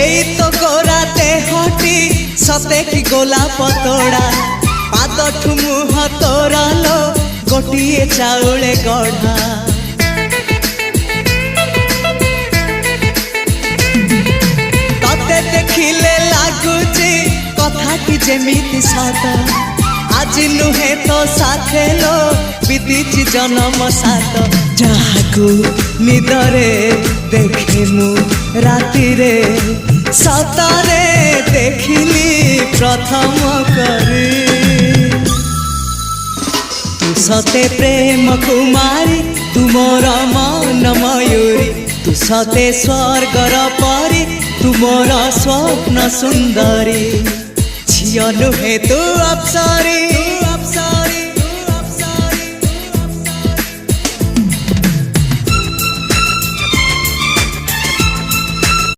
एई तो गोरा देहटी सते कि गोलाप तोड़ा पाद मुह तोरा लो गोटिए चाउले गढ़ा तते देखिले लागुची कथाटी जेमिति सत आज नुहे तो साथे लो बीतीची जन्म सात जहाकू निदरे देखे मु राति रे सतरे देखिली प्रथम करी तू सते प्रेम कुमारी तू मोर मन मयूरी तू सते स्वर्गर परी तू मोर स्वप्न सुंदरी झियो नुहे तू अप्सरी।